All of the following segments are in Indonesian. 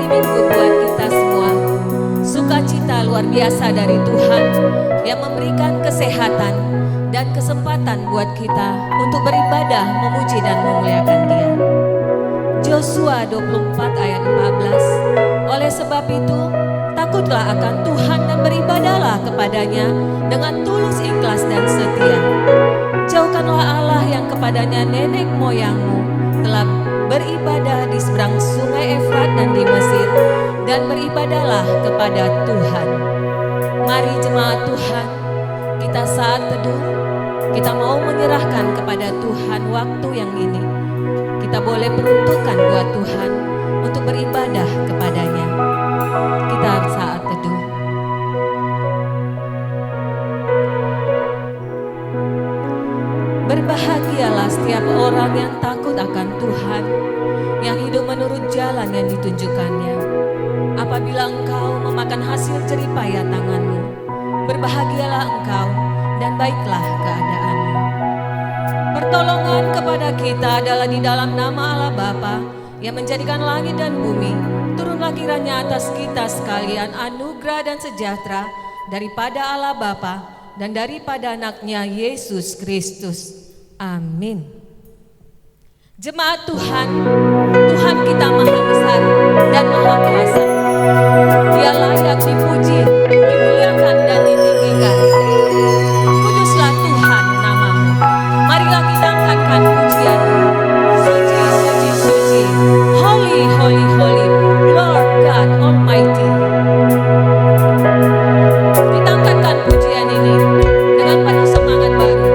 hari Minggu buat kita semua. Sukacita luar biasa dari Tuhan yang memberikan kesehatan dan kesempatan buat kita untuk beribadah, memuji dan memuliakan Dia. Yosua 24 ayat 14. Oleh sebab itu, takutlah akan Tuhan dan beribadahlah kepadanya dengan tulus, ikhlas dan setia. Jauhkanlah Allah yang kepadanya nenek moyangmu telah beribadah di seberang sungai Efrat dan di Mesir, dan beribadahlah kepada Tuhan. Mari jemaat Tuhan, kita saat teduh, kita mau menyerahkan kepada Tuhan waktu yang ini. Kita boleh peruntukkan buat Tuhan untuk beribadah kepadanya. Kita saat teduh. Berbahagialah setiap orang yang takut akan Tuhan, yang hidup menurut jalan yang ditunjukkannya. Apabila engkau memakan hasil jeripaya tanganmu, berbahagialah engkau dan baiklah keadaanmu. Pertolongan kepada kita adalah di dalam nama Allah Bapa yang menjadikan langit dan bumi. Turunlah kiranya atas kita sekalian anugerah dan sejahtera daripada Allah Bapa dan daripada anaknya Yesus Kristus. Amin. Jemaat Tuhan, Tuhan kita maha besar dan maha kuasa. Dia layak dipuji, dimuliakan dan ditinggikan. Kuduslah Tuhan namamu. Marilah kita angkatkan pujian. Suci, suci, suci. Holy, holy, holy. Lord God Almighty. Kita angkatkan pujian ini dengan penuh semangat baru.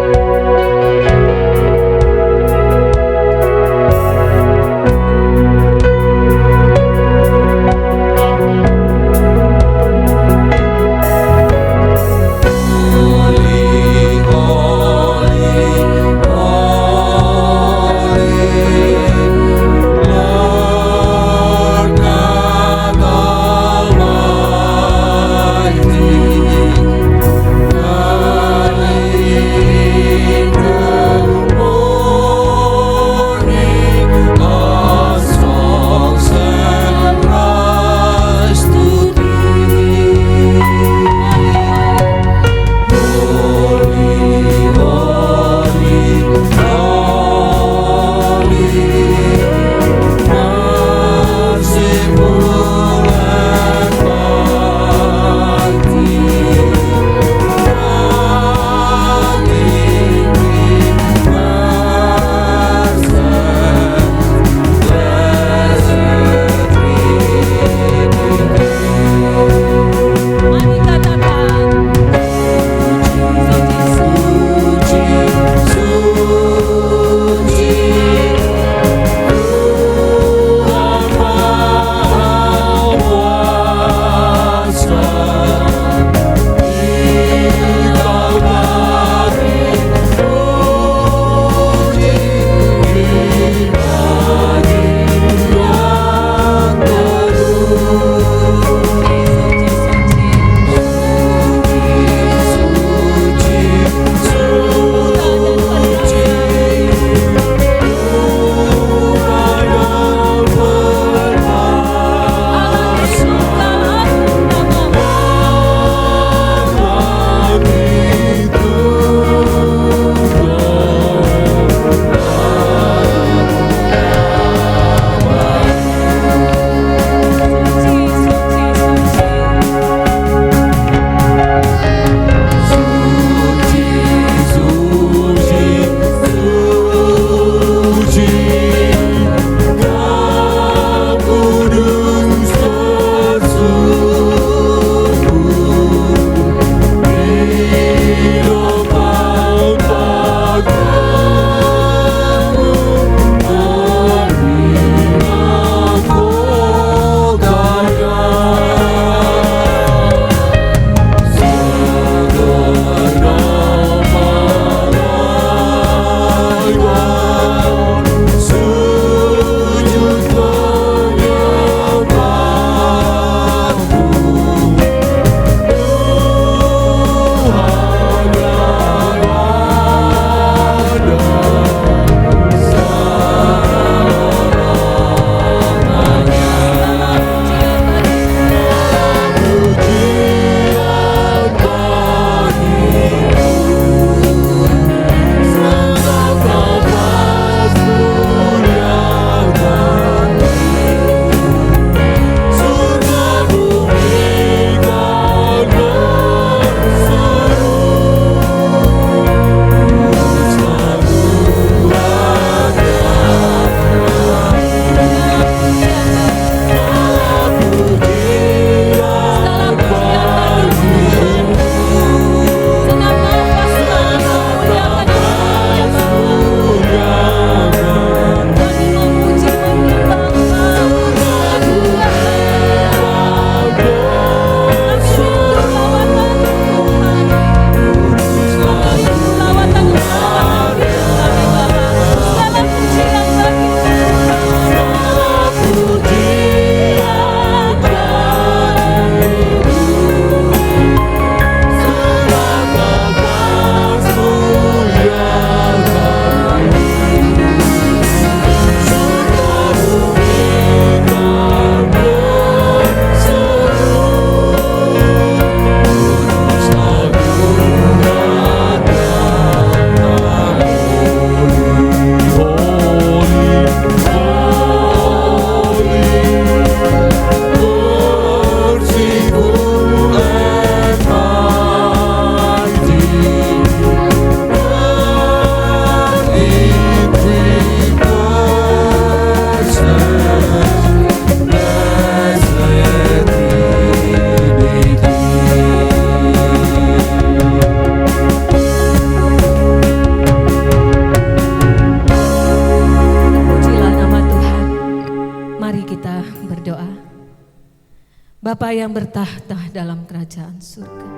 Bapa yang bertahta dalam kerajaan surga.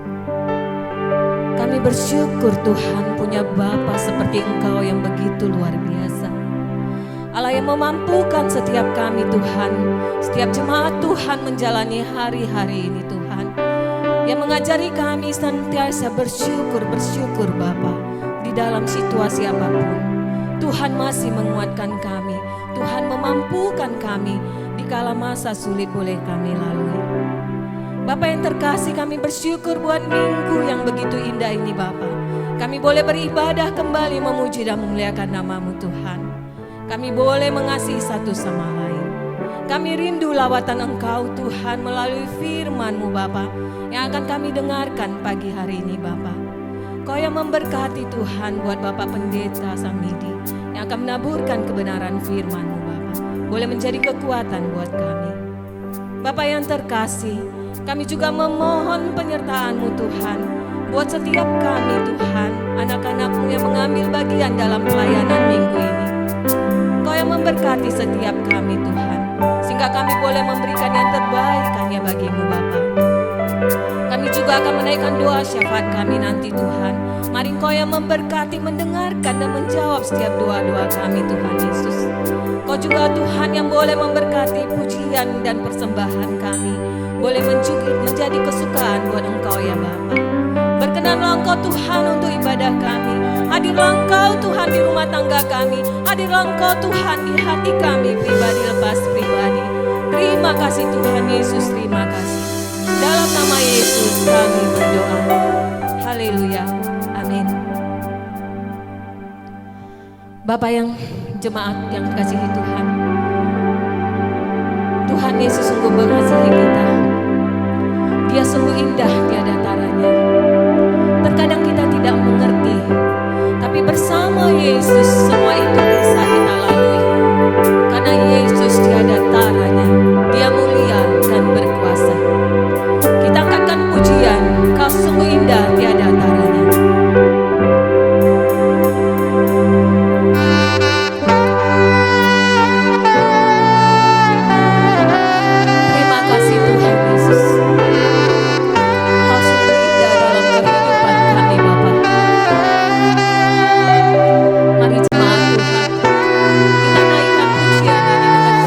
Kami bersyukur Tuhan punya Bapa seperti Engkau yang begitu luar biasa. Allah yang memampukan setiap kami Tuhan, setiap jemaat Tuhan menjalani hari-hari ini Tuhan. Yang mengajari kami senantiasa bersyukur Bapa di dalam situasi apapun. Tuhan masih menguatkan kami, Tuhan memampukan kami di kala masa sulit boleh kami lalui. Bapa yang terkasih, kami bersyukur buat minggu yang begitu indah ini Bapa. Kami boleh beribadah kembali memuji dan memuliakan nama-Mu Tuhan. Kami boleh mengasihi satu sama lain. Kami rindu lawatan Engkau Tuhan melalui firman-Mu Bapa yang akan kami dengarkan pagi hari ini Bapa. Kau yang memberkati Tuhan buat Bapak Pendeta Samidi yang akan menaburkan kebenaran firman-Mu Bapa. Boleh menjadi kekuatan buat kami. Bapa yang terkasih, kami juga memohon penyertaan-Mu Tuhan buat setiap kami Tuhan, anak-anak-Mu yang mengambil bagian dalam pelayanan minggu ini. Kau yang memberkati setiap kami Tuhan, sehingga kami boleh memberikan yang terbaik hanya bagi-Mu Bapa. Kami juga akan menaikkan doa syafaat kami nanti Tuhan. Mari Kau yang memberkati, mendengarkan dan menjawab setiap doa-doa kami Tuhan Yesus. Kau juga Tuhan yang boleh memberkati pujian dan persembahan kami, boleh menjadi kesukaan buat Engkau ya Bapa. Berkenanlah Engkau Tuhan untuk ibadah kami. Hadirlah Engkau Tuhan di rumah tangga kami. Hadirlah Engkau Tuhan di hati kami pribadi lepas pribadi. Terima kasih Tuhan Yesus, terima kasih. Dalam nama Yesus kami berdoa. Haleluya. Amin. Bapak yang jemaat yang dikasihi Tuhan. Tuhan Yesus sungguh mengasihi kita. Dia sungguh indah tiada taranya. Terkadang kita tidak mengerti, tapi bersama Yesus semua itu bisa kita lalui. Karena Yesus tiada taranya, Dia mulia dan berkuasa. Kita angkatkan pujian, Kau sungguh indah tiada taranya. Terima kasih Tuhan Yesus. Kau sungguh indah dalam kehidupan kami Bapa. Mari jemaat Tuhan, kita naikkan pujian ini dengan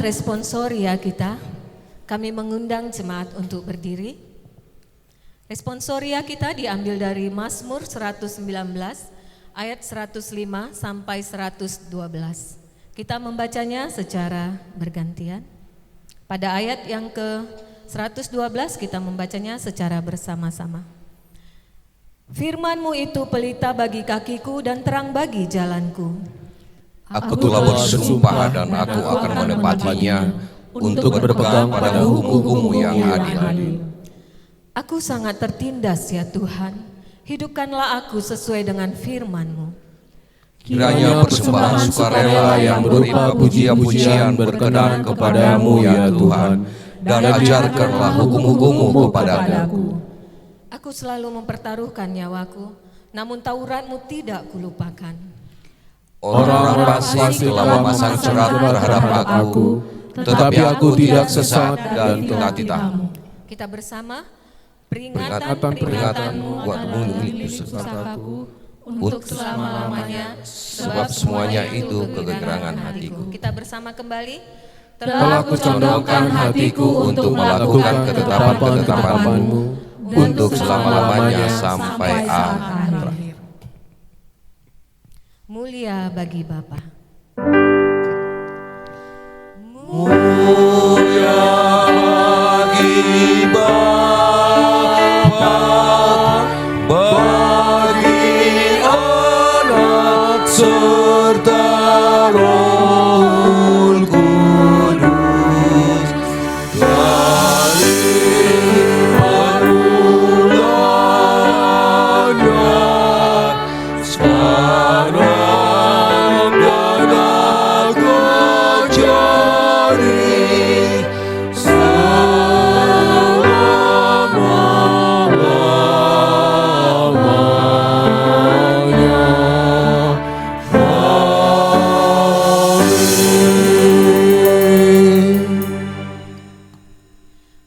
responsoria kita, kami mengundang jemaat untuk berdiri. Responsoria kita diambil dari Mazmur 119 ayat 105 sampai 112. Kita membacanya secara bergantian. Pada ayat yang ke-112 kita membacanya secara bersama-sama. Firman-Mu itu pelita bagi kakiku dan terang bagi jalanku. Aku telah bersumpah dan aku akan menepatinya untuk berpegang pada hukum-Mu yang adil. Aku sangat tertindas ya Tuhan, hidupkanlah aku sesuai dengan firman-Mu. Kiranya persembahan sukarela yang berupa pujian-pujian berkenan kepadamu ya Tuhan, dan ajarkanlah hukum-hukum-Mu kepadaku. Aku selalu mempertaruhkan nyawaku, namun Taurat-Mu tidak kulupakan. Orang-orang pasti telah memasang cerat terhadap aku, tetapi aku tidak sesat dan titah-titah. Kita bersama, peringatan-peringatanmu adalah lilin pusakaku untuk selama-lamanya, sebab semuanya itu kegerangan hatiku. Kita bersama kembali. Telah kucondongkan hatiku untuk melakukan ketetapan-ketetapan-Mu untuk selama-lamanya sampai akhir. Mulia bagi Bapa. Mulia bagi Bapa, bagi Anak serta Roh Kudus, dari permulaan sekarang dan akan jadi selama-lamanya.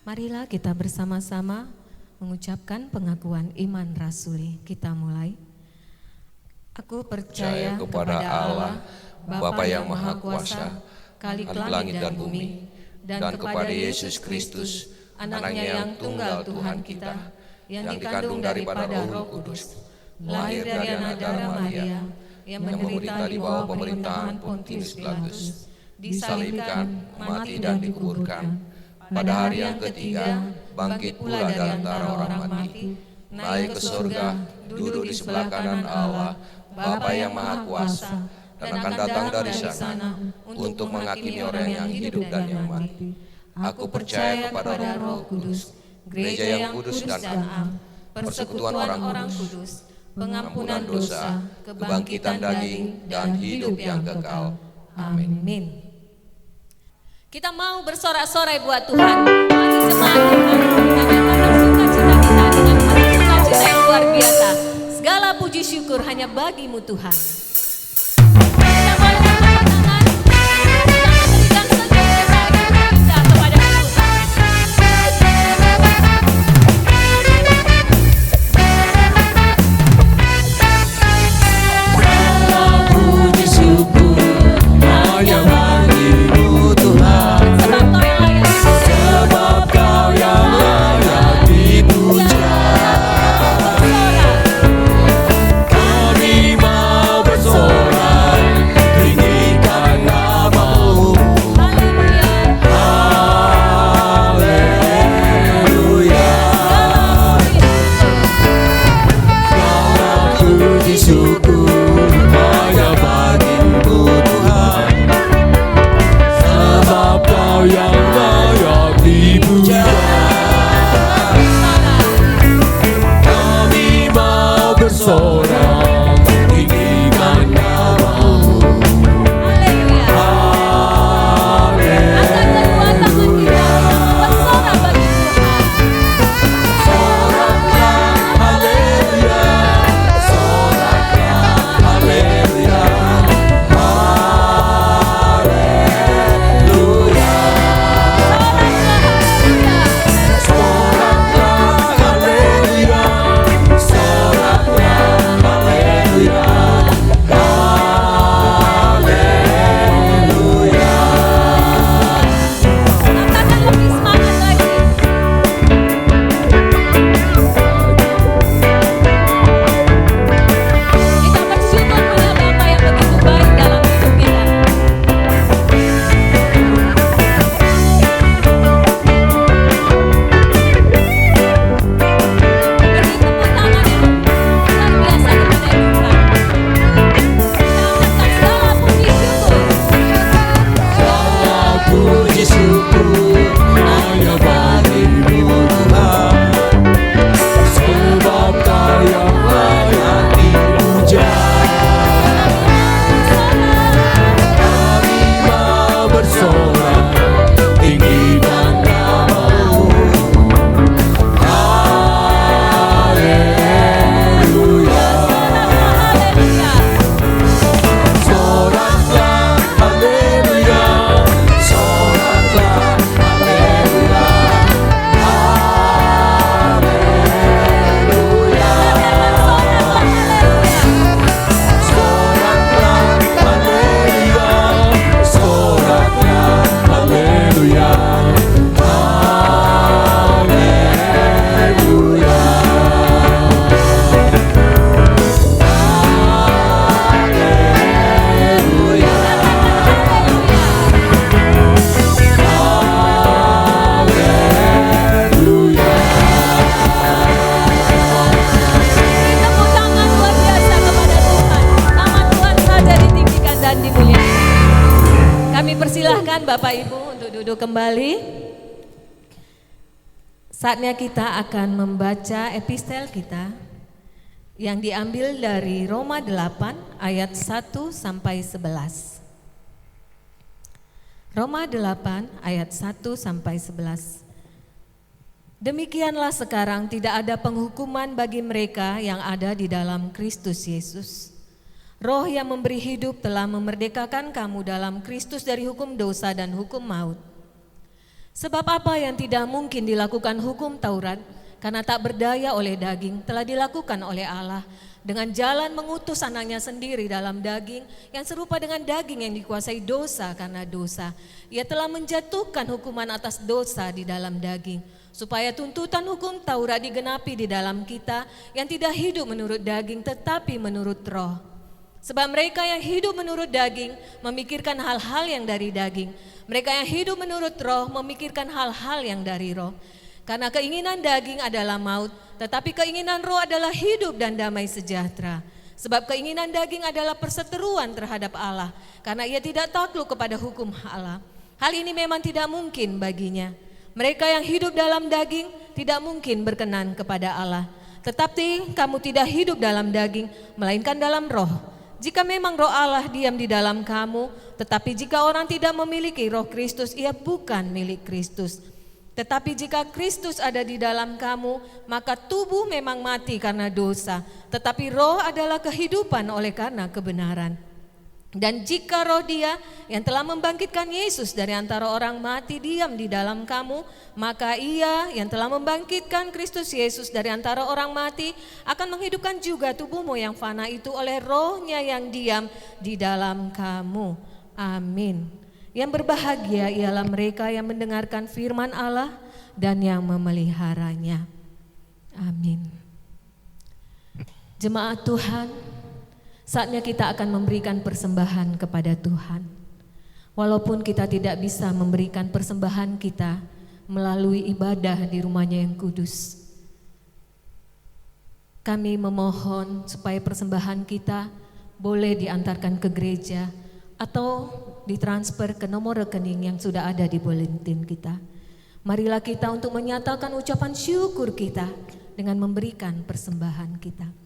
Marilah kita bersama-sama mengucapkan pengakuan iman rasuli. Kita mulai. Aku percaya kepada Allah, Bapa yang Maha Kuasa, Khalik langit dan bumi, dan kepada Yesus Kristus, Anaknya yang tunggal Tuhan kita, yang dikandung daripada Roh Kudus, lahir dari anak darah Maria, yang menderita di bawah pemerintahan Pontius Pilatus, disalibkan, mati dan dikuburkan. Pada hari yang ketiga, bangkit pula dari antara orang mati, naik ke surga, duduk di sebelah kanan Allah, Bapa yang Maha Kuasa, dan akan datang dari sana untuk menghakimi orang yang hidup dan yang mati. Aku percaya kepada Roh Kudus, gereja yang kudus dan am, persekutuan orang kudus, pengampunan dosa, kebangkitan daging, dan hidup yang kekal. Amin. Kita mau bersorak-sorai buat Tuhan. Mari jemaat Tuhan, kita nyatakan sukacita kita dengan penuh sukacita yang luar biasa. Segala puji syukur hanya bagi-Mu Tuhan. Kita boleh angkat tangan, kita berikan sejak kita kepada Tuhan. Segala puji syukur hanya bagi-Mu Tuhan, sebab Kau yang layak dipuja. Kami mau Bapak Ibu untuk duduk kembali. Saatnya kita akan membaca epistel kita yang diambil dari Roma 8 ayat 1 sampai 11. Roma 8 ayat 1 sampai 11. Demikianlah sekarang tidak ada penghukuman bagi mereka yang ada di dalam Kristus Yesus. Roh yang memberi hidup telah memerdekakan kamu dalam Kristus dari hukum dosa dan hukum maut. Sebab apa yang tidak mungkin dilakukan hukum Taurat karena tak berdaya oleh daging telah dilakukan oleh Allah dengan jalan mengutus anaknya sendiri dalam daging yang serupa dengan daging yang dikuasai dosa karena dosa. Ia telah menjatuhkan hukuman atas dosa di dalam daging supaya tuntutan hukum Taurat digenapi di dalam kita yang tidak hidup menurut daging tetapi menurut roh. Sebab mereka yang hidup menurut daging memikirkan hal-hal yang dari daging. Mereka yang hidup menurut roh memikirkan hal-hal yang dari roh. Karena keinginan daging adalah maut, tetapi keinginan roh adalah hidup dan damai sejahtera. Sebab keinginan daging adalah perseteruan terhadap Allah, karena ia tidak takluk kepada hukum Allah. Hal ini memang tidak mungkin baginya. Mereka yang hidup dalam daging tidak mungkin berkenan kepada Allah. Tetapi kamu tidak hidup dalam daging, melainkan dalam roh. Jika memang roh Allah diam di dalam kamu, tetapi jika orang tidak memiliki roh Kristus, ia bukan milik Kristus. Tetapi jika Kristus ada di dalam kamu, maka tubuh memang mati karena dosa, tetapi roh adalah kehidupan oleh karena kebenaran. Dan jika roh Dia yang telah membangkitkan Yesus dari antara orang mati diam di dalam kamu, maka Ia yang telah membangkitkan Kristus Yesus dari antara orang mati akan menghidupkan juga tubuhmu yang fana itu oleh rohnya yang diam di dalam kamu. Amin. Yang berbahagia ialah mereka yang mendengarkan firman Allah dan yang memeliharanya. Amin. Jemaat Tuhan, saatnya kita akan memberikan persembahan kepada Tuhan. Walaupun kita tidak bisa memberikan persembahan kita melalui ibadah di rumahnya yang kudus, kami memohon supaya persembahan kita boleh diantarkan ke gereja atau ditransfer ke nomor rekening yang sudah ada di bulletin kita. Marilah kita untuk menyatakan ucapan syukur kita dengan memberikan persembahan kita.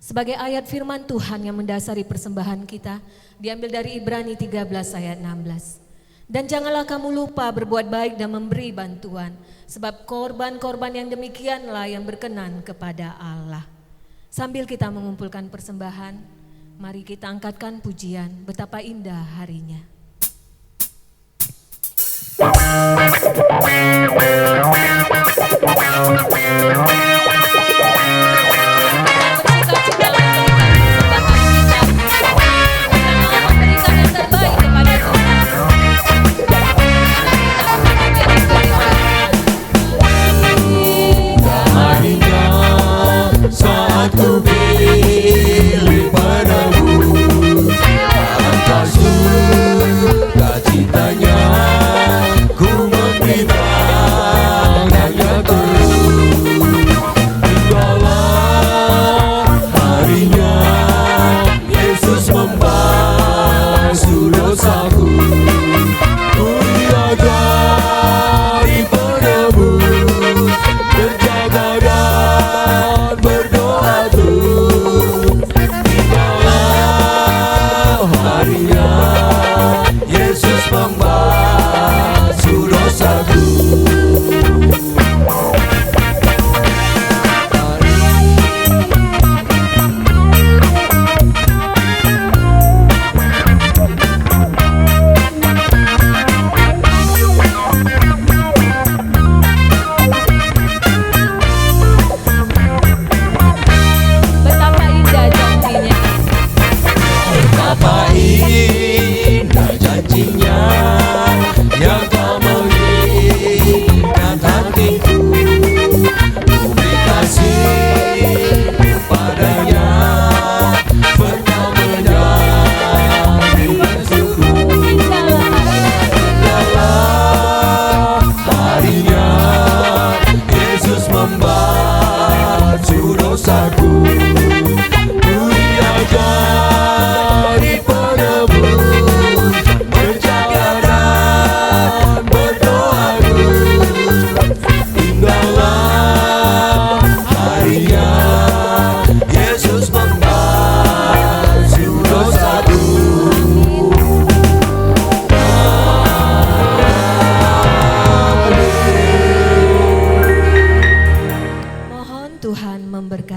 Sebagai ayat firman Tuhan yang mendasari persembahan kita diambil dari Ibrani 13 ayat 16. Dan janganlah kamu lupa berbuat baik dan memberi bantuan, sebab korban-korban yang demikianlah yang berkenan kepada Allah. Sambil kita mengumpulkan persembahan, mari kita angkatkan pujian betapa indah harinya. Saat ku pilih padamu, alangkah suka cintanya ku memberikan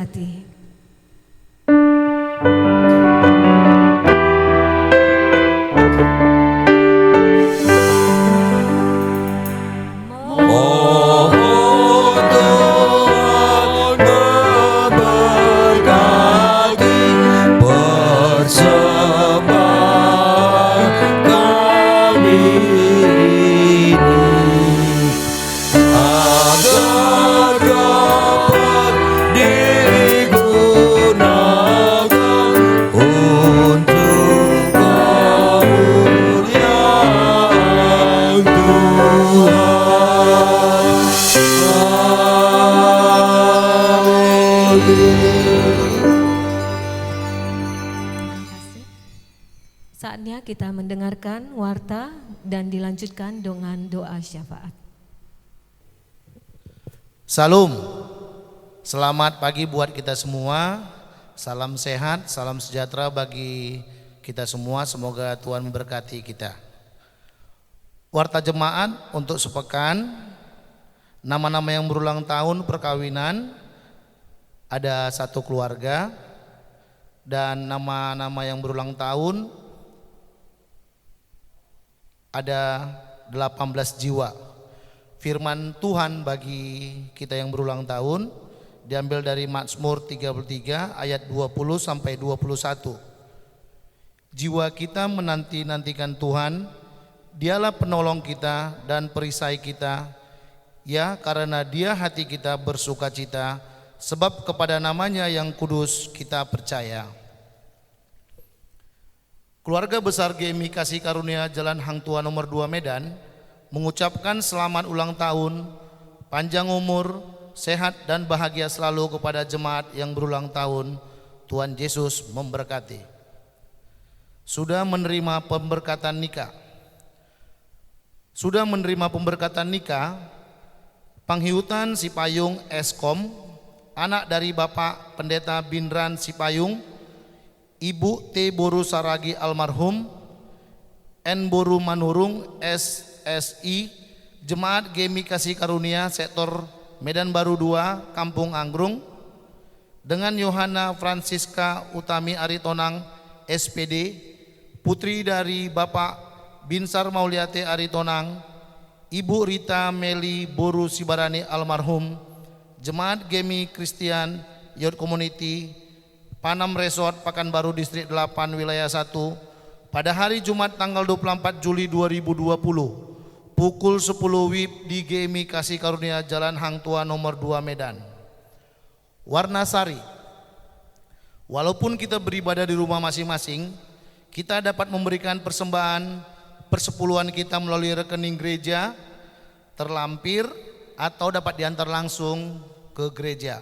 memberkati. Mohon Tuhan memberkati persembahan kami ini, agar dapat digunakan untuk kemuliaan Tuhan. Saatnya kita mendengarkan warta dan dilanjutkan dengan doa syafaat. Salam, selamat pagi buat kita semua. Salam sehat, salam sejahtera bagi kita semua. Semoga Tuhan memberkati kita. Warta jemaat untuk sepekan, nama-nama yang berulang tahun perkawinan ada 1 keluarga, dan nama-nama yang berulang tahun ada 18 jiwa. Firman Tuhan bagi kita yang berulang tahun diambil dari Mazmur 33 ayat 20 sampai 21. Jiwa kita menanti-nantikan Tuhan, Dialah penolong kita dan perisai kita. Ya, karena Dia hati kita bersukacita, sebab kepada namanya yang kudus kita percaya. Keluarga besar GMI Kasih Karunia Jalan Hang Tuah nomor 2 Medan mengucapkan selamat ulang tahun, panjang umur, sehat dan bahagia selalu kepada jemaat yang berulang tahun. Tuhan Yesus memberkati. Sudah menerima pemberkatan nikah. Sudah menerima pemberkatan nikah Panghiutan Sipayung Eskom, anak dari Bapak Pendeta Bindran Sipayung, Ibu T. Boru Saragi almarhum, N. Boru Manurung SSI, Jemaat GMI Kasih Karunia Sektor Medan Baru 2, Kampung Anggrung, dengan Yohana Francisca Utami Aritonang SPD, putri dari Bapak Binsar Mauliate Aritonang, Ibu Rita Meli Boru Sibarani almarhum, Jemaat GMI Christian Youth Community Panam Resort Pakanbaru Distrik 8 Wilayah 1 pada hari Jumat tanggal 24 Juli 2020 pukul 10 WIB di GMI Kasih Karunia Jalan Hang Tuah nomor 2 Medan. Warna sari. Walaupun kita beribadah di rumah masing-masing, kita dapat memberikan persembahan persepuluhan kita melalui rekening gereja terlampir atau dapat diantar langsung ke gereja.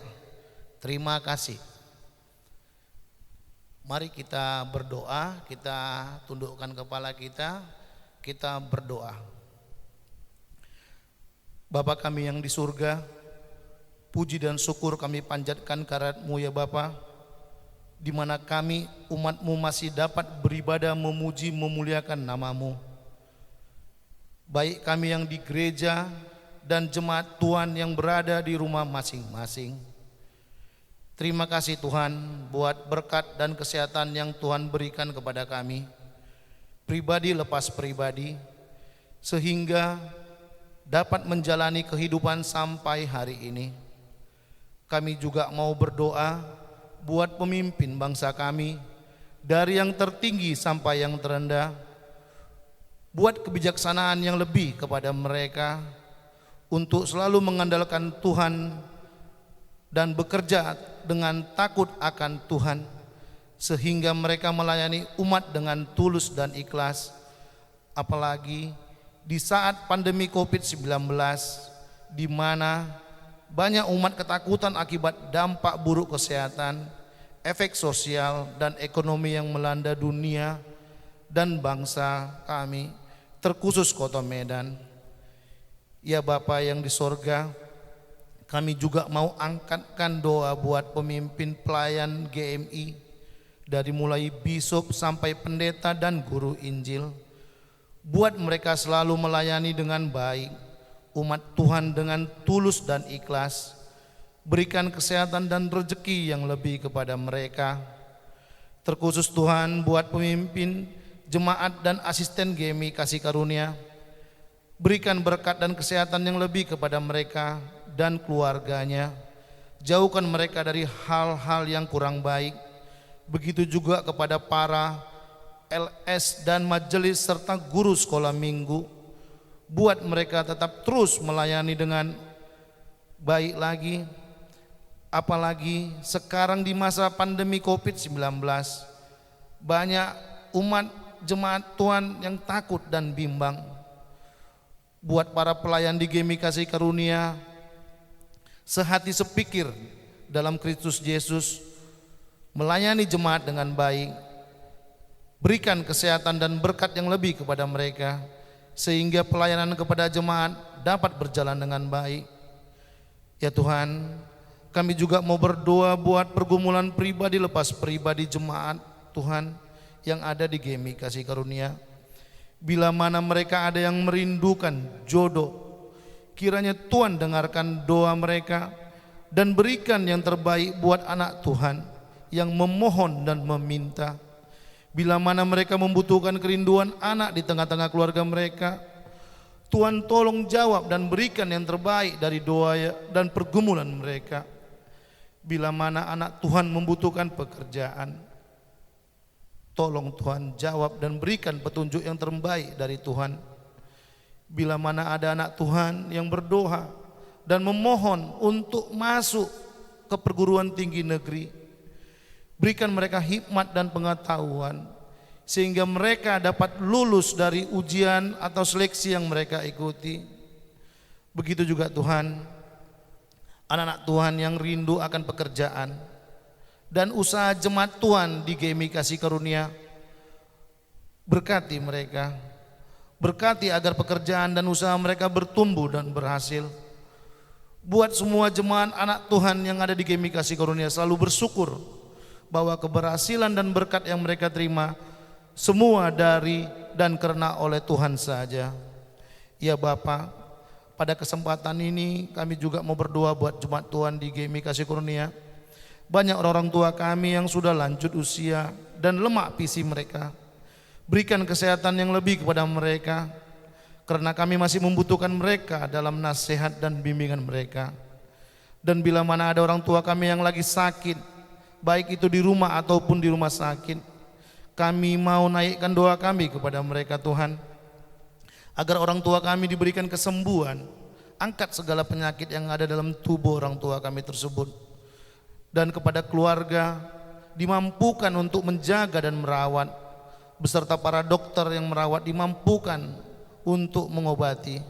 Terima kasih. Mari kita berdoa, kita tundukkan kepala kita berdoa. Bapa kami yang di surga, puji dan syukur kami panjatkan kehadirat-Mu ya Bapa, di mana kami umat-Mu masih dapat beribadah, memuji, memuliakan nama-Mu. Baik kami yang di gereja dan jemaat Tuhan yang berada di rumah masing-masing. Terima kasih Tuhan buat berkat dan kesehatan yang Tuhan berikan kepada kami, pribadi lepas pribadi, sehingga dapat menjalani kehidupan sampai hari ini. Kami juga mau berdoa buat pemimpin bangsa kami, dari yang tertinggi sampai yang terendah, buat kebijaksanaan yang lebih kepada mereka untuk selalu mengandalkan Tuhan dan bekerja dengan takut akan Tuhan, sehingga mereka melayani umat dengan tulus dan ikhlas. Apalagi di saat pandemi COVID-19, di mana banyak umat ketakutan akibat dampak buruk kesehatan, efek sosial dan ekonomi yang melanda dunia dan bangsa kami, terkhusus Kota Medan. Ya Bapa yang di sorga, kami juga mau angkatkan doa buat pemimpin pelayan GMI, dari mulai bisop sampai pendeta dan guru Injil. Buat mereka selalu melayani dengan baik umat Tuhan dengan tulus dan ikhlas, Berikan kesehatan dan rezeki yang lebih kepada mereka. Terkhusus Tuhan buat pemimpin, jemaat dan asisten GMI Kasih Karunia. Berikan berkat dan kesehatan yang lebih kepada mereka dan keluarganya. Jauhkan mereka dari hal-hal yang kurang baik. Begitu juga kepada para LS dan majelis serta guru sekolah minggu. Buat mereka tetap terus melayani dengan baik lagi. Apalagi sekarang di masa pandemi COVID-19, banyak umat jemaat Tuhan yang takut dan bimbang. Buat para pelayan di GMI Kasih Karunia, sehati sepikir dalam Kristus Yesus, melayani jemaat dengan baik. Berikan kesehatan dan berkat yang lebih kepada mereka, sehingga pelayanan kepada jemaat dapat berjalan dengan baik. Ya Tuhan, kami juga mau berdoa buat pergumulan pribadi lepas pribadi jemaat Tuhan yang ada di GMI Kasih Karunia. Bila mana mereka ada yang merindukan jodoh, kiranya Tuhan dengarkan doa mereka dan berikan yang terbaik buat anak Tuhan yang memohon dan meminta. Bila mana mereka membutuhkan kerinduan anak di tengah-tengah keluarga mereka, Tuhan tolong jawab dan berikan yang terbaik dari doa dan pergumulan mereka. Bila mana anak Tuhan membutuhkan pekerjaan, tolong Tuhan jawab dan berikan petunjuk yang terbaik dari Tuhan. Bila mana ada anak Tuhan yang berdoa dan memohon untuk masuk ke perguruan tinggi negeri, berikan mereka hikmat dan pengetahuan sehingga mereka dapat lulus dari ujian atau seleksi yang mereka ikuti. Begitu juga Tuhan, anak-anak Tuhan yang rindu akan pekerjaan dan usaha jemaat Tuhan di GMI Kasih Karunia, berkati mereka. Berkati agar pekerjaan dan usaha mereka bertumbuh dan berhasil. Buat semua jemaat anak Tuhan yang ada di GMI Kasih Karunia selalu bersyukur bahwa keberhasilan dan berkat yang mereka terima semua dari dan karena oleh Tuhan saja. Ya Bapa, pada kesempatan ini kami juga mau berdoa buat jemaat Tuhan di GMI Kasih Karunia. Banyak orang tua kami yang sudah lanjut usia dan lemah fisik mereka. Berikan kesehatan yang lebih kepada mereka, karena kami masih membutuhkan mereka dalam nasihat dan bimbingan mereka. Dan bila mana ada orang tua kami yang lagi sakit, baik itu di rumah ataupun di rumah sakit, kami mau naikkan doa kami kepada mereka Tuhan, agar orang tua kami diberikan kesembuhan. Angkat segala penyakit yang ada dalam tubuh orang tua kami tersebut. Dan kepada keluarga dimampukan untuk menjaga dan merawat, beserta para dokter yang merawat dimampukan untuk mengobati.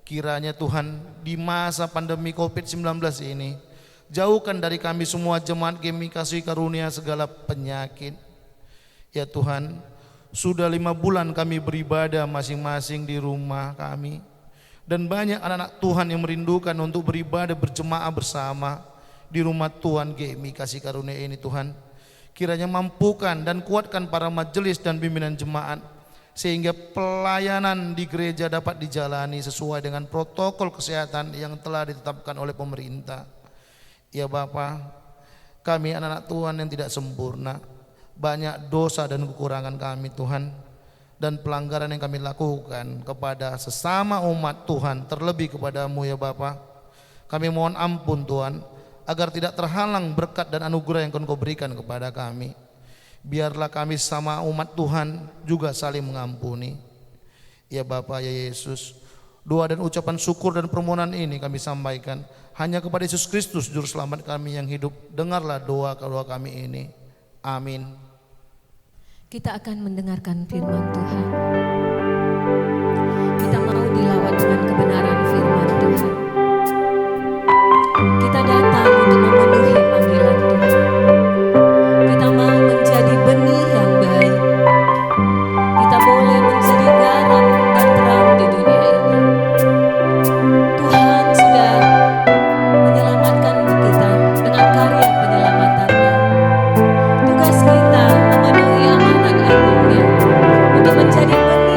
Kiranya Tuhan di masa pandemi COVID-19 ini, jauhkan dari kami semua jemaat GMI Kasih Karunia segala penyakit. Ya Tuhan, sudah 5 bulan kami beribadah masing-masing di rumah kami, dan banyak anak-anak Tuhan yang merindukan untuk beribadah berjemaah bersama di rumah Tuhan GMI Kasih Karunia ini. Tuhan, kiranya mampukan dan kuatkan para majelis dan pimpinan jemaat, sehingga pelayanan di gereja dapat dijalani sesuai dengan protokol kesehatan yang telah ditetapkan oleh pemerintah. Ya Bapa, kami anak-anak Tuhan yang tidak sempurna, banyak dosa dan kekurangan kami Tuhan, dan pelanggaran yang kami lakukan kepada sesama umat Tuhan, terlebih kepadamu ya Bapa. Kami mohon ampun Tuhan, agar tidak terhalang berkat dan anugerah yang Kau berikan kepada kami. Biarlah kami sama umat Tuhan juga saling mengampuni. Ya Bapa, ya Yesus, doa dan ucapan syukur dan permohonan ini kami sampaikan hanya kepada Yesus Kristus Juru Selamat kami yang hidup. Dengarlah doa kami ini. Amin. Kita akan mendengarkan firman Tuhan. Kita mau dilawat dengan kebenaran firman Tuhan. Kita datang untuk memenuhi panggilan Tuhan. Kita mau menjadi benih yang baik. Kita boleh menjadi garam dan terang di dunia ini. Tuhan sudah menyelamatkan kita dengan karya penyelamatannya. Tugas kita memenuhi amanat agungnya untuk menjadi benih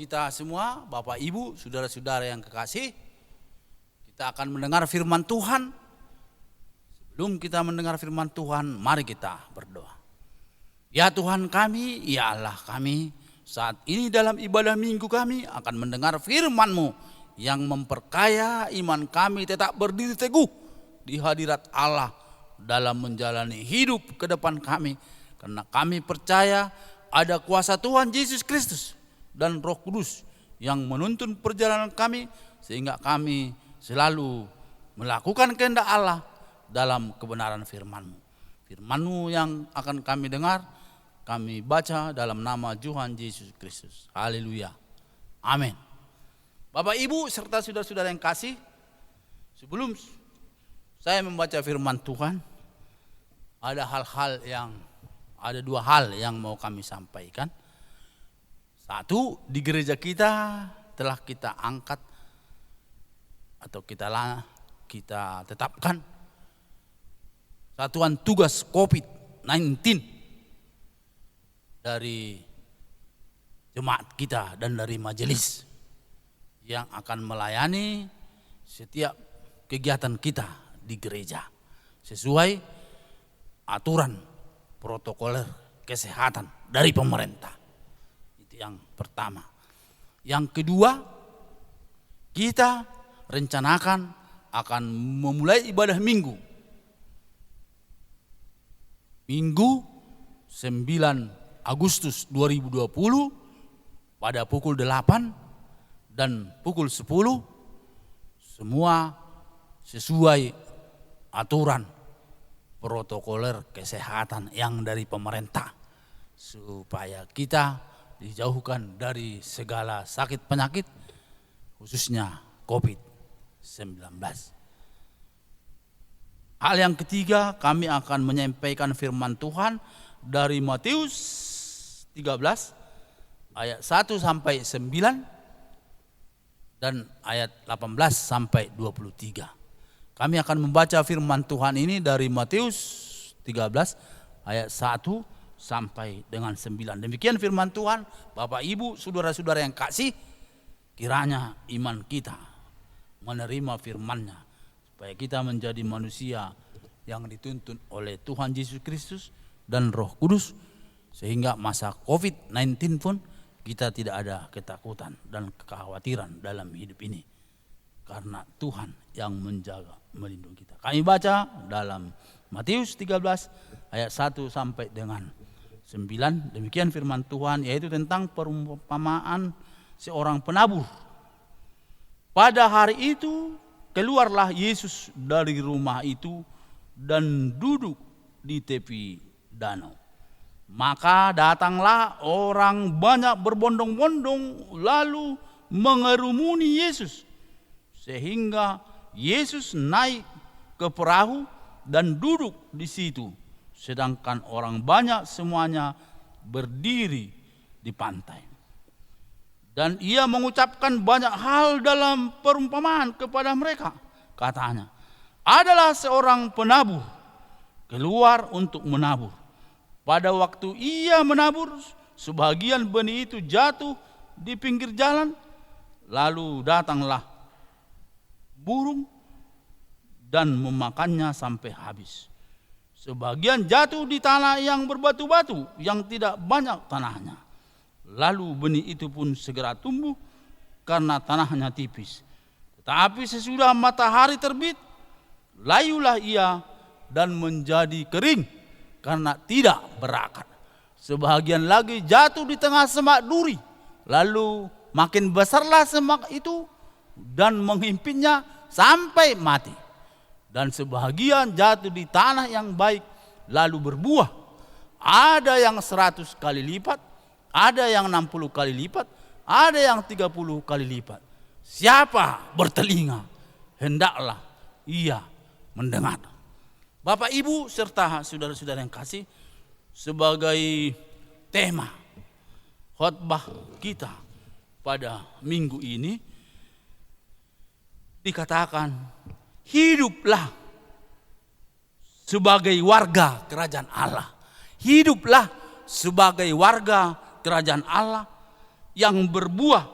kita semua, Bapak Ibu, saudara-saudara yang kekasih, kita akan mendengar firman Tuhan. Sebelum kita mendengar firman Tuhan, mari kita berdoa. Ya Tuhan kami, ya Allah kami, saat ini dalam ibadah minggu kami akan mendengar firman-Mu yang memperkaya iman kami tetap berdiri teguh di hadirat Allah dalam menjalani hidup ke depan kami. Karena kami percaya ada kuasa Tuhan Yesus Kristus dan Roh Kudus yang menuntun perjalanan kami sehingga kami selalu melakukan kehendak Allah dalam kebenaran firman-Mu. Firman-Mu yang akan kami dengar, kami baca dalam nama Tuhan Yesus Kristus. Haleluya. Amin. Bapak Ibu serta saudara-saudara yang kasih, sebelum saya membaca firman Tuhan, ada dua hal yang mau kami sampaikan. Satu, di gereja kita telah kita angkat atau kita tetapkan satuan tugas COVID-19 dari jemaat kita dan dari majelis yang akan melayani setiap kegiatan kita di gereja sesuai aturan protokoler kesehatan dari pemerintah. Itu yang pertama. Yang kedua, kita rencanakan akan memulai ibadah minggu 9 Agustus 2020 pada pukul 8 dan pukul 10, semua sesuai aturan protokoler kesehatan yang dari pemerintah, supaya kita dijauhkan dari segala sakit penyakit khususnya COVID-19. Hal yang ketiga, kami akan menyampaikan firman Tuhan dari Matius 13 ayat 1 sampai 9 dan ayat 18 sampai 23. Kami akan membaca firman Tuhan ini dari Matius 13 ayat 1 sampai dengan 9. Demikian firman Tuhan. Bapak Ibu, saudara-saudara yang kasih, kiranya iman kita menerima firman-Nya supaya kita menjadi manusia yang dituntun oleh Tuhan Yesus Kristus dan Roh Kudus, sehingga masa COVID-19 pun kita tidak ada ketakutan dan kekhawatiran dalam hidup ini, karena Tuhan yang menjaga, melindungi kita. Kami baca dalam Matius 13 ayat 1 sampai dengan 9. Demikian firman Tuhan, yaitu tentang perumpamaan seorang penabur. Pada hari itu keluarlah Yesus dari rumah itu dan duduk di tepi danau. Maka datanglah orang banyak berbondong-bondong lalu mengerumuni Yesus, sehingga Yesus naik ke perahu dan duduk di situ, sedangkan orang banyak semuanya berdiri di pantai. Dan ia mengucapkan banyak hal dalam perumpamaan kepada mereka. Katanya, adalah seorang penabur keluar untuk menabur. Pada waktu ia menabur, sebagian benih itu jatuh di pinggir jalan, lalu datanglah burung dan memakannya sampai habis. Sebagian jatuh di tanah yang berbatu-batu, yang tidak banyak tanahnya. Lalu benih itu pun segera tumbuh karena tanahnya tipis. Tetapi sesudah matahari terbit, layulah ia dan menjadi kering karena tidak berakar. Sebagian lagi jatuh di tengah semak duri, lalu makin besarlah semak itu dan menghimpitnya sampai mati. Dan sebagian jatuh di tanah yang baik, lalu berbuah. Ada yang 100 kali lipat, ada yang 60 kali lipat, ada yang 30 kali lipat. Siapa bertelinga, hendaklah ia mendengar. Bapak Ibu serta saudara-saudara yang kasih, sebagai tema khotbah kita pada minggu ini dikatakan, hiduplah sebagai warga kerajaan Allah. Hiduplah sebagai warga kerajaan Allah yang berbuah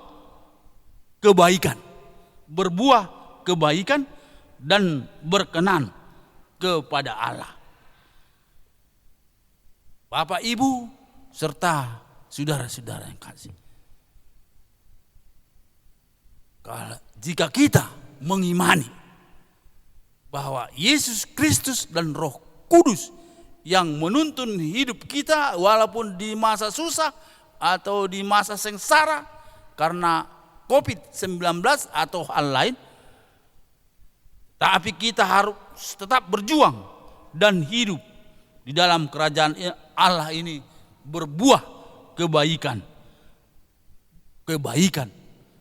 kebaikan, berbuah kebaikan dan berkenan kepada Allah. Bapak, Ibu, serta saudara-saudara yang kasih. Jika kita mengimani bahwa Yesus Kristus dan Roh Kudus yang menuntun hidup kita walaupun di masa susah atau di masa sengsara karena COVID-19 atau hal lain, tapi kita harus tetap berjuang dan hidup di dalam kerajaan Allah ini, berbuah kebaikan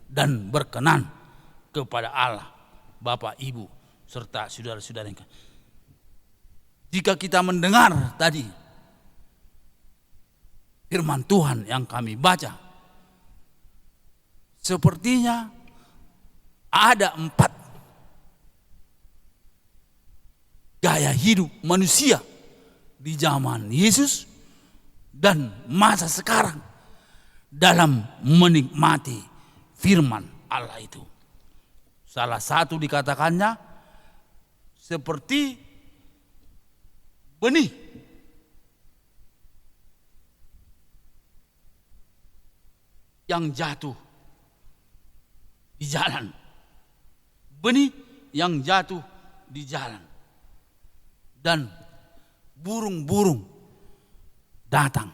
dan berkenan kepada Allah, Bapak, Ibu, serta saudara-saudara yang kasih. Jika kita mendengar tadi firman Tuhan yang kami baca, sepertinya ada 4 gaya hidup manusia di zaman Yesus dan masa sekarang dalam menikmati firman Allah itu. Salah satu dikatakannya seperti benih yang jatuh di jalan. Benih yang jatuh di jalan. Dan burung-burung datang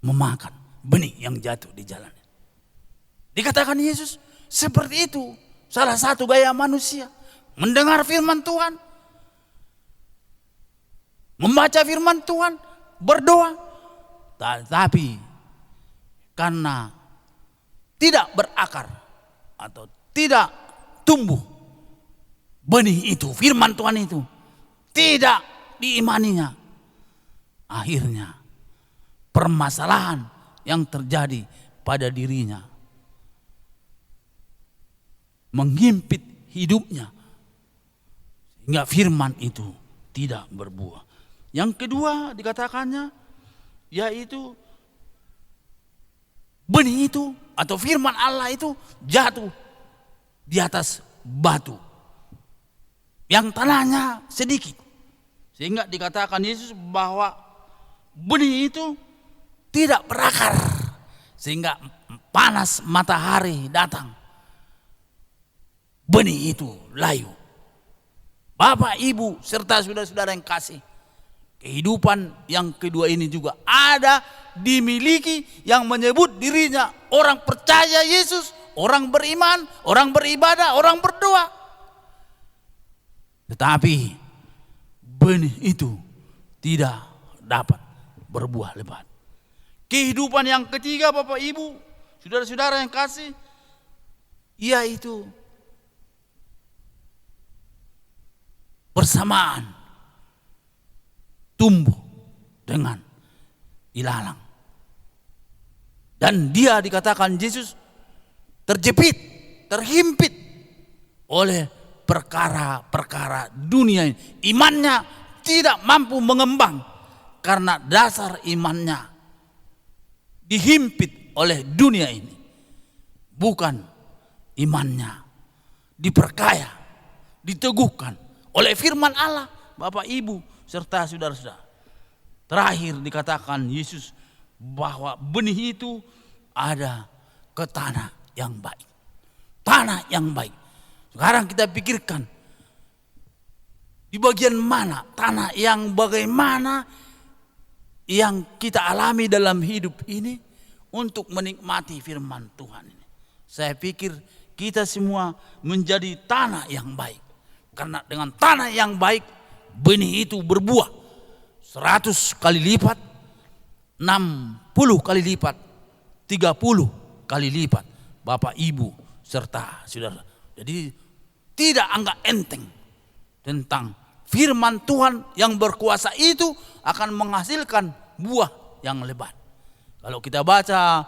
memakan benih yang jatuh di jalan. Dikatakan Yesus seperti itu, salah satu gaya manusia mendengar firman Tuhan, membaca firman Tuhan, berdoa, tapi karena tidak berakar atau tidak tumbuh benih itu, firman Tuhan itu tidak diimaninya, akhirnya permasalahan yang terjadi pada dirinya menghimpit hidupnya sehingga firman itu tidak berbuah. Yang kedua dikatakannya yaitu benih itu atau firman Allah itu jatuh di atas batu yang tanahnya sedikit, sehingga dikatakan Yesus bahwa benih itu tidak berakar sehingga panas matahari datang, benih itu layu. Bapak, Ibu, serta saudara-saudara yang kasih, kehidupan yang kedua ini juga ada dimiliki yang menyebut dirinya orang percaya Yesus, orang beriman, orang beribadah, orang berdoa. Tetapi benih itu tidak dapat berbuah lebat. Kehidupan yang ketiga, Bapak, Ibu, saudara-saudara yang kasih, yaitu bersamaan tumbuh dengan ilalang. Dan dia dikatakan Yesus terjepit, terhimpit oleh perkara-perkara dunia ini. Imannya tidak mampu mengembang karena dasar imannya dihimpit oleh dunia ini. Bukan imannya diperkaya, diteguhkan oleh firman Allah, Bapak, Ibu, serta saudara-saudara. Terakhir dikatakan Yesus bahwa benih itu ada ke tanah yang baik. Tanah yang baik. Sekarang kita pikirkan di bagian mana tanah yang bagaimana yang kita alami dalam hidup ini untuk menikmati firman Tuhan ini. Saya pikir kita semua menjadi tanah yang baik. Karena dengan tanah yang baik, benih itu berbuah 100 kali lipat, 60 kali lipat, 30 kali lipat, Bapak, Ibu, serta saudara. Jadi tidak anggap enteng tentang firman Tuhan yang berkuasa itu akan menghasilkan buah yang lebat. Kalau kita baca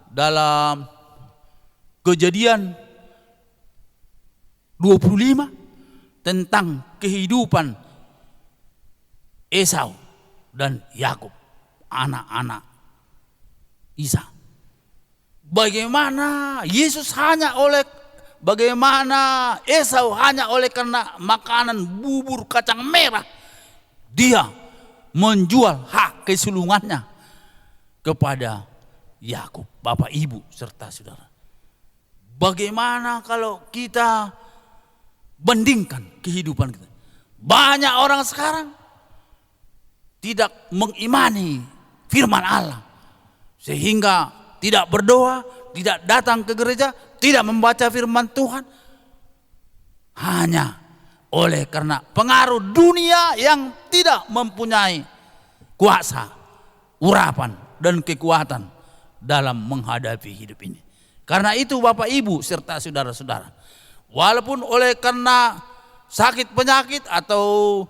dalam Kejadian 25 tentang kehidupan Esau dan Yakub, anak-anak Isa. bagaimana Esau hanya oleh karena makanan bubur kacang merah, dia menjual hak kesulungannya kepada Yakub, Bapak Ibu serta saudara. Bagaimana kalau kita bandingkan kehidupan kita? Banyak orang sekarang tidak mengimani firman Allah, sehingga tidak berdoa, tidak datang ke gereja, tidak membaca firman Tuhan, hanya oleh karena pengaruh dunia yang tidak mempunyai kuasa, urapan, dan kekuatan dalam menghadapi hidup ini. Karena itu Bapak Ibu serta saudara-saudara, walaupun oleh karena sakit penyakit atau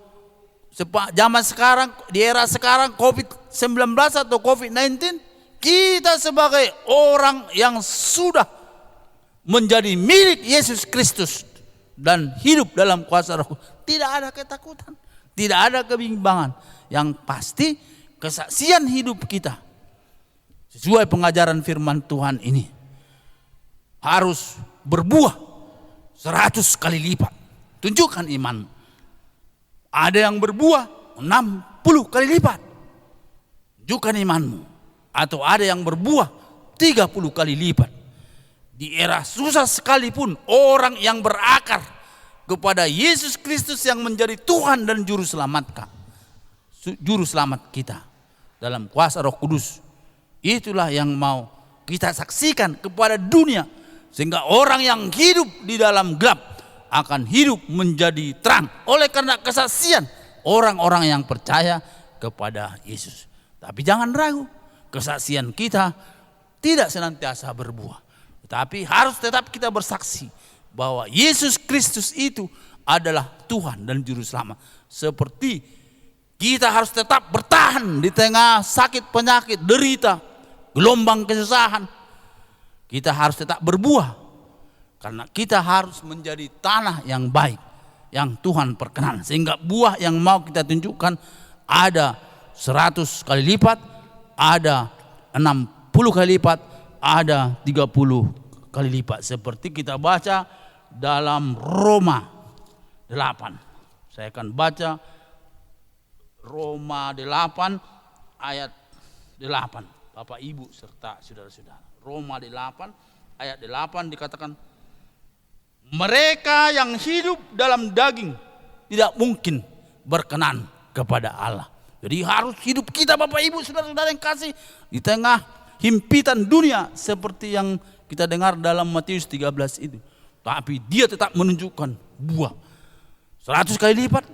zaman sekarang, di era sekarang COVID-19 atau COVID-19, kita sebagai orang yang sudah menjadi milik Yesus Kristus dan hidup dalam kuasa Roh, tidak ada ketakutan, tidak ada kebimbangan. Yang pasti kesaksian hidup kita sesuai pengajaran firman Tuhan ini harus berbuah 100 kali lipat. Tunjukkan iman. Ada yang berbuah 60 kali lipat. Tunjukkan imanmu. Atau ada yang berbuah 30 kali lipat. Di era susah sekalipun, orang yang berakar kepada Yesus Kristus yang menjadi Tuhan dan Juru Selamat kita dalam kuasa Roh Kudus, itulah yang mau kita saksikan kepada dunia, sehingga orang yang hidup di dalam gelap akan hidup menjadi terang oleh karena kesaksian orang-orang yang percaya kepada Yesus. Tapi jangan ragu, kesaksian kita tidak senantiasa berbuah, tetapi harus tetap kita bersaksi bahwa Yesus Kristus itu adalah Tuhan dan Juru Selamat. Seperti kita harus tetap bertahan di tengah sakit penyakit, derita, gelombang kesusahan. Kita harus tetap berbuah, karena kita harus menjadi tanah yang baik, yang Tuhan perkenan. Sehingga buah yang mau kita tunjukkan ada 100 kali lipat, ada 60 kali lipat, ada 30 kali lipat. Seperti kita baca dalam Roma 8. Saya akan baca Roma 8 ayat 8. Bapak Ibu serta saudara-saudara. Roma 8 ayat 8 dikatakan, mereka yang hidup dalam daging tidak mungkin berkenan kepada Allah. Jadi harus hidup kita Bapak Ibu saudara-saudara yang kasih di tengah himpitan dunia seperti yang kita dengar dalam Matius 13 itu. Tapi dia tetap menunjukkan buah 100 kali lipat,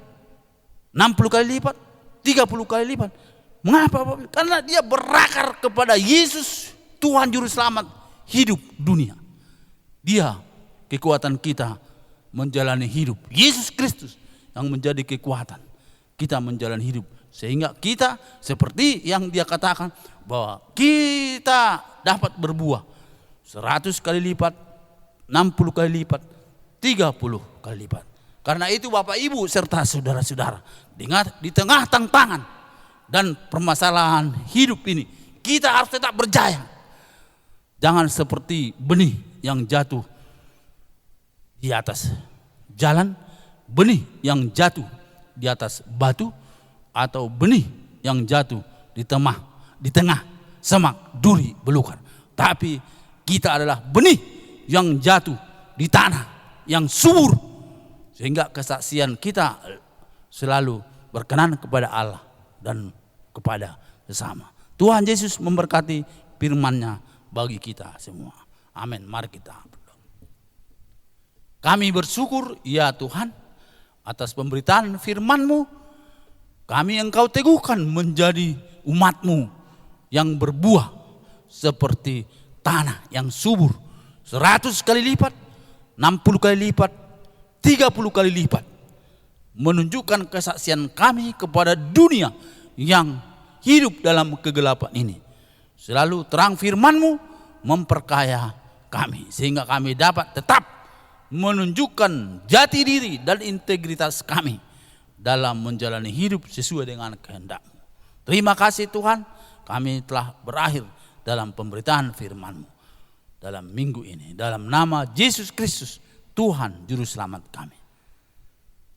60 kali lipat, 30 kali lipat. Mengapa Bapak? Karena dia berakar kepada Yesus Tuhan Juru Selamat hidup dunia. Dia kekuatan kita menjalani hidup. Yesus Kristus yang menjadi kekuatan kita menjalani hidup. Sehingga kita seperti yang dia katakan bahwa kita dapat berbuah 100 kali lipat, 60 kali lipat, 30 kali lipat. Karena itu Bapak Ibu serta saudara-saudara, di tengah tantangan dan permasalahan hidup ini, kita harus tetap berjaya. Jangan seperti benih yang jatuh di atas jalan, benih yang jatuh di atas batu, atau benih yang jatuh di tengah semak duri belukar. Tapi kita adalah benih yang jatuh di tanah yang subur, sehingga kesaksian kita selalu berkenan kepada Allah dan kepada sesama. Tuhan Yesus memberkati firman-Nya bagi kita semua. Amin. Mari kita berdoa. Kami bersyukur ya Tuhan atas pemberitaan firman-Mu. Kami Engkau teguhkan menjadi umat-Mu yang berbuah seperti tanah yang subur 100 kali lipat, 60 kali lipat, 30 kali lipat. Menunjukkan kesaksian kami kepada dunia yang hidup dalam kegelapan ini. Selalu terang firman-Mu memperkaya kami, sehingga kami dapat tetap menunjukkan jati diri dan integritas kami dalam menjalani hidup sesuai dengan kehendak-Mu. Terima kasih Tuhan, kami telah berakhir dalam pemberitaan firman-Mu. dalam minggu ini. Dalam nama Yesus Kristus, Tuhan Juru Selamat kami.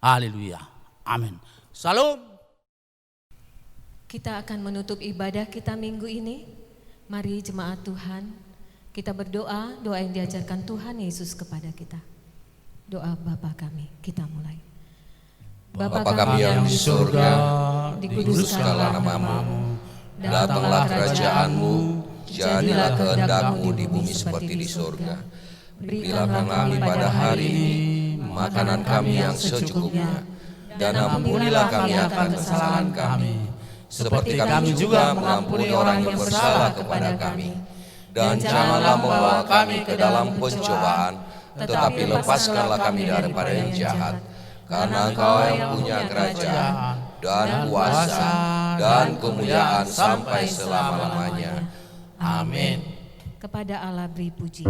Haleluya. Amin. Salam. Kita akan menutup ibadah kita minggu ini. Mari jemaat Tuhan, kita berdoa, doa yang diajarkan Tuhan Yesus kepada kita. Doa Bapa kami, kita mulai. Bapa kami yang di surga, dikuduskanlah namamu, datanglah kerajaanmu, jadilah kehendak-Mu di bumi seperti di surga. Berilah kami pada hari ini makanan kami yang secukupnya, dan ampunilah kami akan kesalahan kami, seperti kami juga mengampuni orang yang bersalah kepada kami. Dan janganlah membawa kami ke dalam pencobaan, tetapi lepaskanlah kami daripada yang jahat. Karena Engkau yang punya kerajaan dan kuasa dan kemuliaan sampai selama-lamanya. Amin. Kepada Allah beri puji.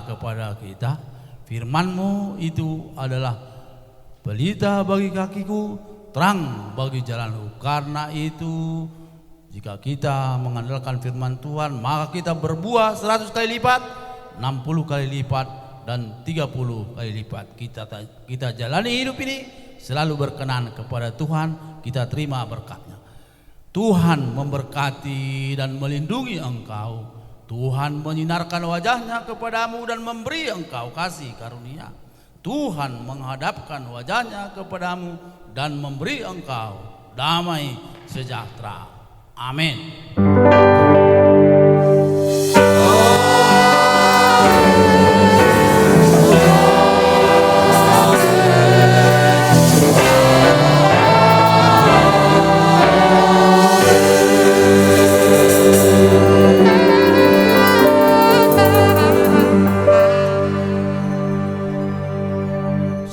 Kepada kita, firman-Mu itu adalah pelita bagi kakiku, terang bagi jalanku. Karena itu, jika kita mengandalkan firman Tuhan, maka kita berbuah 100 kali lipat, 60 kali lipat, dan 30 kali lipat. Kita jalani hidup ini selalu berkenan kepada Tuhan, kita terima berkat-Nya. Tuhan memberkati dan melindungi engkau. Tuhan menyinarkan wajah-Nya kepadamu dan memberi engkau kasih karunia. Tuhan menghadapkan wajah-Nya kepadamu dan memberi engkau damai sejahtera. Amin.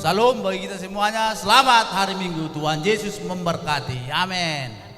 Salam bagi kita semuanya. Selamat hari Minggu. Tuhan Yesus memberkati. Amin.